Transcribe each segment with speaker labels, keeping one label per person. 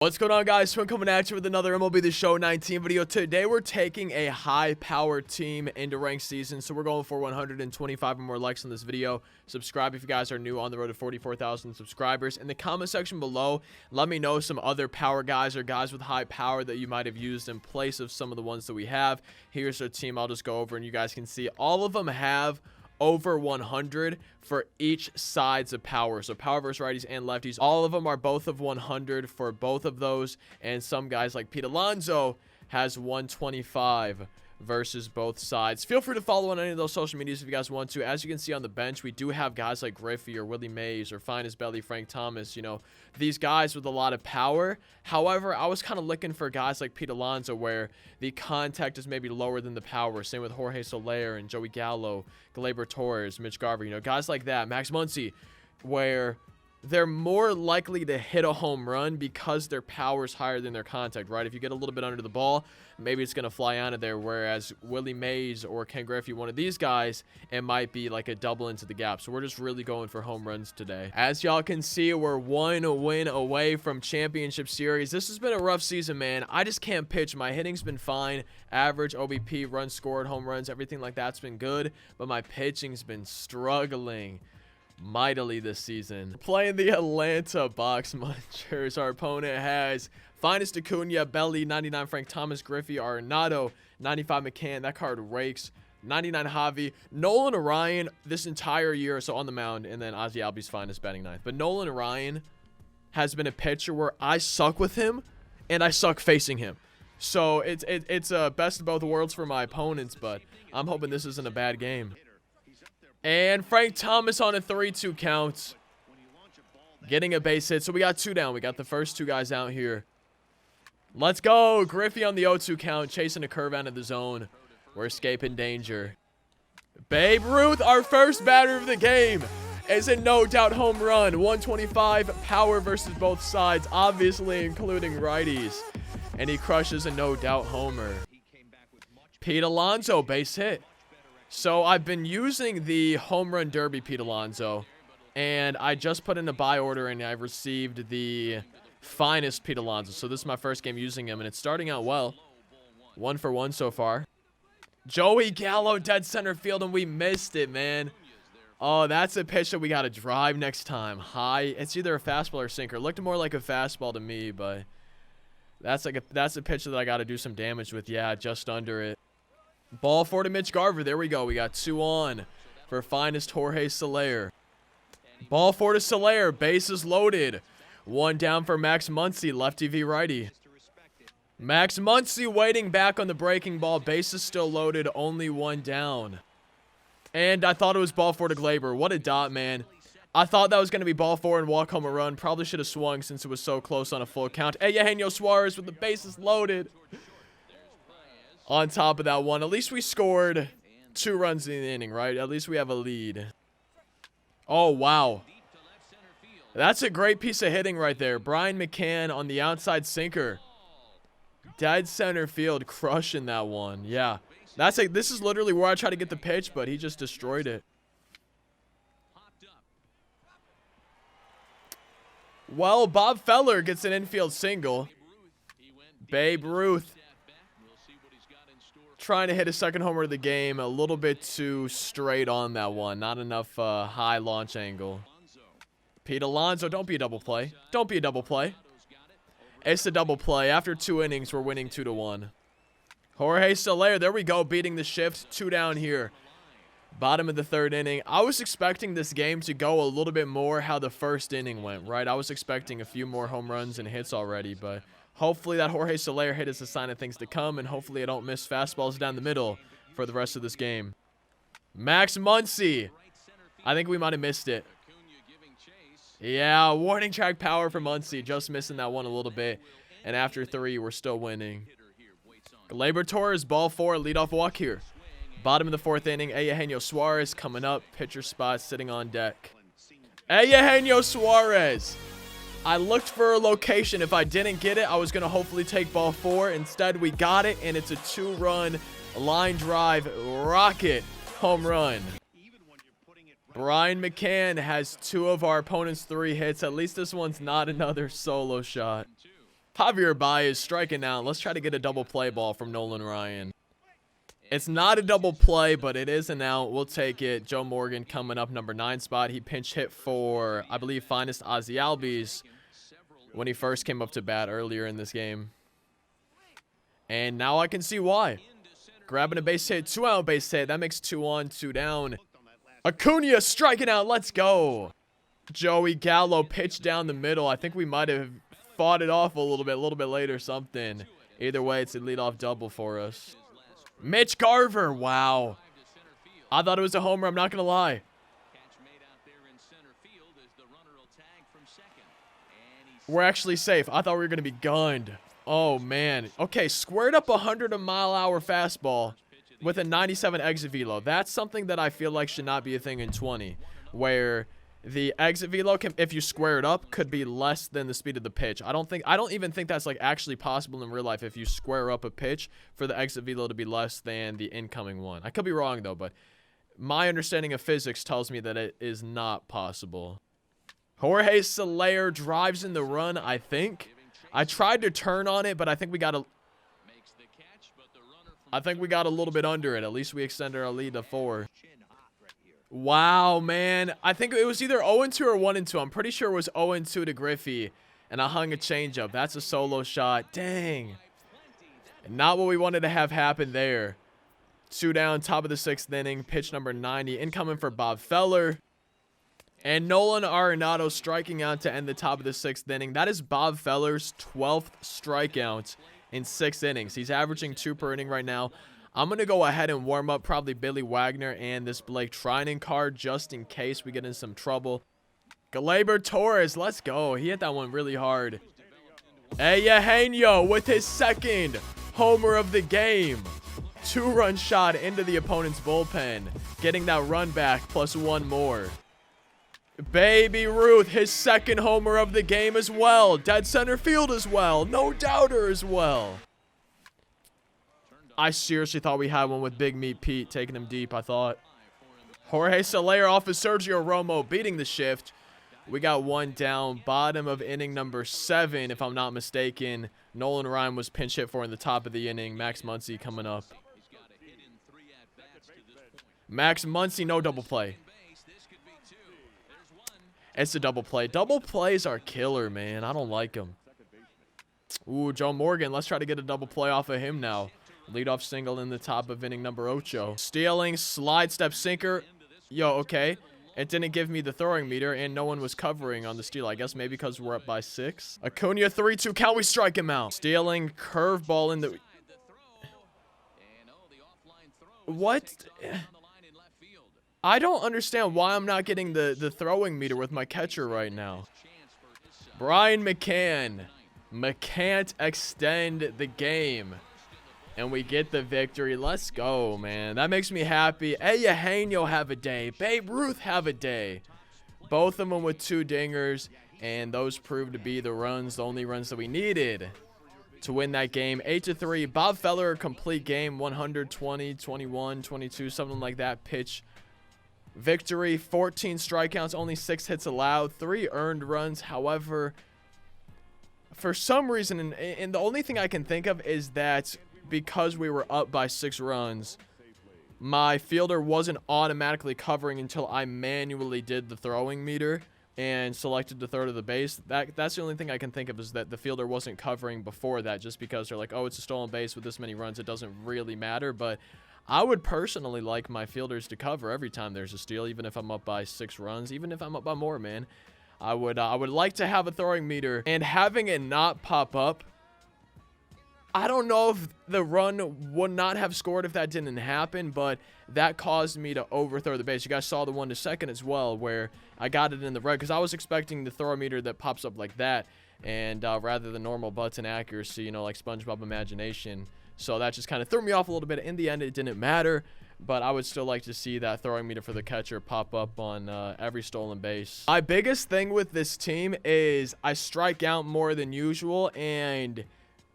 Speaker 1: What's going on, guys? So I'm coming at you with another MLB The Show 19 video. Today we're taking a high-powered team into ranked season, so we're going for 125 or more likes on this video. Subscribe if you guys are new on the road to 44,000 subscribers. In the comment section below, let me know some other power guys or guys with high power that you might have used in place of some of the ones that we have. Here's our team. I'll just go over and you guys can see all of them have over 100 for each sides of power. So power versus righties and lefties, all of them are both of 100 for both of those. And some guys like Pete Alonso has 125 versus both sides. Feel free to follow on any of those social medias if you guys want to. As you can see on the bench, we do have guys like Griffey or Willie Mays or Finest Belly Frank Thomas, you know, these guys with a lot of power. However, I was kind of looking for guys like Pete Alonso where the contact is maybe lower than the power. Same with Jorge Soler and Joey Gallo, Gleyber Torres, Mitch Garver, you know, guys like that. mcgunksi, where they're more likely to hit a home run because their power is higher than their contact, right? If you get a little bit under the ball, maybe it's going to fly out of there. Whereas Willie Mays or Ken Griffey, one of these guys, it might be like a double into the gap. So we're just really going for home runs today. As y'all can see, we're one win away from championship series. This has been a rough season, man. I just can't pitch. My hitting's been fine. Average, OBP, runs scored, home runs, everything like that's been good. But my pitching's been struggling mightily this season. Playing the Atlanta Box Munchers, our opponent has Finest Acuna, Belly, 99 Frank Thomas, Griffey, Arenado, 95 McCann. That card rakes. 99 Javi, Nolan Ryan this entire year, so on the mound, and then Ozzy Albies Finest batting ninth. But Nolan Ryan has been a pitcher where I suck with him and I suck facing him. So it's a best of both worlds for my opponents, but I'm hoping this isn't a bad game. And Frank Thomas on a 3-2 count, getting a base hit. So we got two down. We got the first two guys out here. Let's go. Griffey on the 0-2 count, chasing a curve out of the zone. We're escaping danger. Babe Ruth, our first batter of the game, is a no doubt home run. 125 power versus both sides, obviously including righties. And he crushes a no doubt homer. Pete Alonso, base hit. So I've been using the home run derby Pete Alonso, and I just put in a buy order and I received the finest Pete Alonso. So this is my first game using him and it's starting out well. 1 for 1 so far. Joey Gallo, dead center field, and we missed it, man. Oh, that's a pitch that we got to drive next time. High. It's either a fastball or sinker. It looked more like a fastball to me, but that's a pitch that I got to do some damage with. Yeah, just under it. Ball 4 to Mitch Garver. There we go. We got 2 on for Finest Jorge Soler. Ball 4 to Soler. Bases loaded. 1 down for mcgunksi, lefty v righty. mcgunksi waiting back on the breaking ball. Bases still loaded. Only 1 down. And I thought it was ball 4 to Gleyber. What a dot, man. I thought that was going to be ball 4 and walk home a run. Probably should have swung since it was so close on a full count. Eugenio Suarez with the bases loaded. On top of that one, at least we scored 2 runs in the inning, right? At least we have a lead. Oh, wow. That's a great piece of hitting right there. Brian McCann on the outside sinker. Dead center field, crushing that one. Yeah. This is literally where I try to get the pitch, but he just destroyed it. Well, Bob Feller gets an infield single. Babe Ruth trying to hit a second homer of the game. A little bit too straight on that one. Not enough high launch angle. Pete Alonso, don't be a double play. Don't be a double play. It's a double play. After 2 innings, we're winning 2-1. Jorge Soler, there we go, beating the shift. 2 down here. Bottom of the 3rd inning. I was expecting this game to go a little bit more how the first inning went, right? I was expecting a few more home runs and hits already, but hopefully that Jorge Soler hit is a sign of things to come, and hopefully I don't miss fastballs down the middle for the rest of this game. mcgunksi. I think we might have missed it. Yeah, warning track power for Muncy. Just missing that one a little bit. And after 3, we're still winning. Gleyber Torres, ball 4, leadoff walk here. Bottom of the 4th inning, Eugenio Suarez coming up. Pitcher spot sitting on deck. Eugenio Suarez. I looked for a location. If I didn't get it, I was going to hopefully take ball 4. Instead, we got it, and it's a 2-run line drive rocket home run. Brian McCann has 2 of our opponent's 3 hits. At least this one's not another solo shot. Javier Baez striking out. Let's try to get a double play ball from Nolan Ryan. It's not a double play, but it is an out. We'll take it. Joe Morgan coming up, number 9 spot. He pinch hit for, I believe, finest Ozzy Albies when he first came up to bat earlier in this game. And now I can see why. Grabbing a base hit, 2-out base hit. That makes 2 on, 2 down. Acuna striking out. Let's go. Joey Gallo pitched down the middle. I think we might have fought it off a little bit later, something. Either way, it's a leadoff double for us. Mitch Garver, wow. I thought it was a homer, I'm not going to lie. We're actually safe. I thought we were going to be gunned. Oh, man. Okay, squared up 100-mile-an-hour fastball with a 97 exit velo. That's something that I feel like should not be a thing in 20, where the exit velo, if you square it up, could be less than the speed of the pitch. I don't even think that's like actually possible in real life if you square up a pitch for the exit velo to be less than the incoming one. I could be wrong though, but my understanding of physics tells me that it is not possible. Jorge Soler drives in the run, I think. I tried to turn on it, but I think we got a little bit under it. At least we extended our lead to 4. Wow, man. I think it was either 0-2 or 1-2. I'm pretty sure it was 0-2 to Griffey, and I hung a changeup. That's a solo shot. Dang. Not what we wanted to have happen there. 2 down, top of the 6th inning. Pitch number 90. Incoming for Bob Feller. And Nolan Arenado striking out to end the top of the 6th inning. That is Bob Feller's 12th strikeout in 6 innings. He's averaging 2 per inning right now. I'm going to go ahead and warm up probably Billy Wagner and this Blake Trinan card just in case we get in some trouble. Gleyber Torres, let's go. He hit that one really hard. Eugenio with his 2nd homer of the game. 2-run shot into the opponent's bullpen. Getting that run back plus 1 more. Baby Ruth, his 2nd homer of the game as well. Dead center field as well. No doubter as well. I seriously thought we had one with Big Meat Pete taking him deep, I thought. Jorge Soler off of Sergio Romo beating the shift. We got 1 down. Bottom of inning number 7, if I'm not mistaken. Nolan Ryan was pinch hit for in the top of the inning. Max Muncy coming up. Max Muncy, no double play. It's a double play. Double plays are killer, man. I don't like them. Ooh, Joe Morgan. Let's try to get a double play off of him now. Leadoff single in the top of inning number 8. Stealing, slide step sinker. Yo, okay. It didn't give me the throwing meter, and no one was covering on the steal. I guess maybe because we're up by 6. Acuna 3-2. Can we strike him out? Stealing, curveball in the... What? I don't understand why I'm not getting the throwing meter with my catcher right now. Brian McCann. McCan't extend the game. And we get the victory. Let's go, man. That makes me happy. Eugenio have a day. Babe Ruth have a day. Both of them with 2 dingers. And those proved to be the runs, the only runs that we needed to win that game. 8-3. Bob Feller, complete game. 120, 21, 22, something like that. Pitch victory. 14 strikeouts, only 6 hits allowed. 3 earned runs. However, for some reason, and the only thing I can think of is that because we were up by 6 runs, my fielder wasn't automatically covering until I manually did the throwing meter and selected the third of the base. That's the only thing I can think of, is that the fielder wasn't covering before that, just because they're like, oh, it's a stolen base with this many runs, it doesn't really matter. But I would personally like my fielders to cover every time there's a steal, even if I'm up by 6 runs, even if I'm up by more, man. I would like to have a throwing meter, and having it not pop up, I don't know if the run would not have scored if that didn't happen, but that caused me to overthrow the base. You guys saw the 1 to second as well, where I got it in the red, because I was expecting the throw meter that pops up like that, and rather than normal button accuracy, you know, like SpongeBob Imagination. So that just kind of threw me off a little bit. In the end, it didn't matter, but I would still like to see that throwing meter for the catcher pop up on every stolen base. My biggest thing with this team is I strike out more than usual, and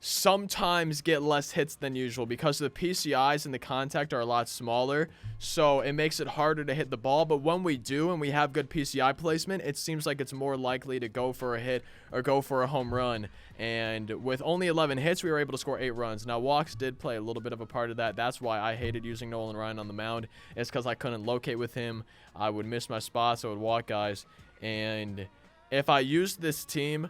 Speaker 1: sometimes get less hits than usual because the PCIs and the contact are a lot smaller, so it makes it harder to hit the ball. But when we do and we have good PCI placement, it seems like it's more likely to go for a hit or go for a home run. And with only 11 hits, we were able to score 8 runs. Now, walks did play a little bit of a part of that. That's why I hated using Nolan Ryan on the mound. It's because I couldn't locate with him. I would miss my spots. I would walk guys. And if I used this team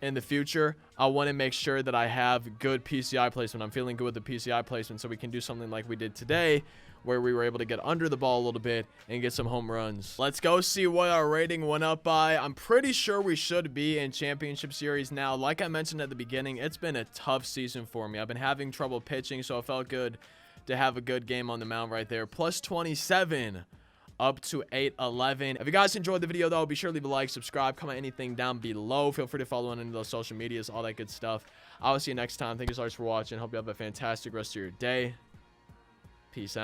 Speaker 1: in the future, I want to make sure that I have good PCI placement. I'm feeling good with the PCI placement, so we can do something like we did today, where we were able to get under the ball a little bit and get some home runs. Let's go see what our rating went up by. I'm pretty sure we should be in championship series now. Like I mentioned at the beginning, it's been a tough season for me. I've been having trouble pitching, so it felt good to have a good game on the mound right there. Plus 27. Up to 8-11. If you guys enjoyed the video, though, be sure to leave a like, subscribe, comment anything down below. Feel free to follow on any of those social medias, all that good stuff. I will see you next time. Thank you so much for watching. Hope you have a fantastic rest of your day. Peace out.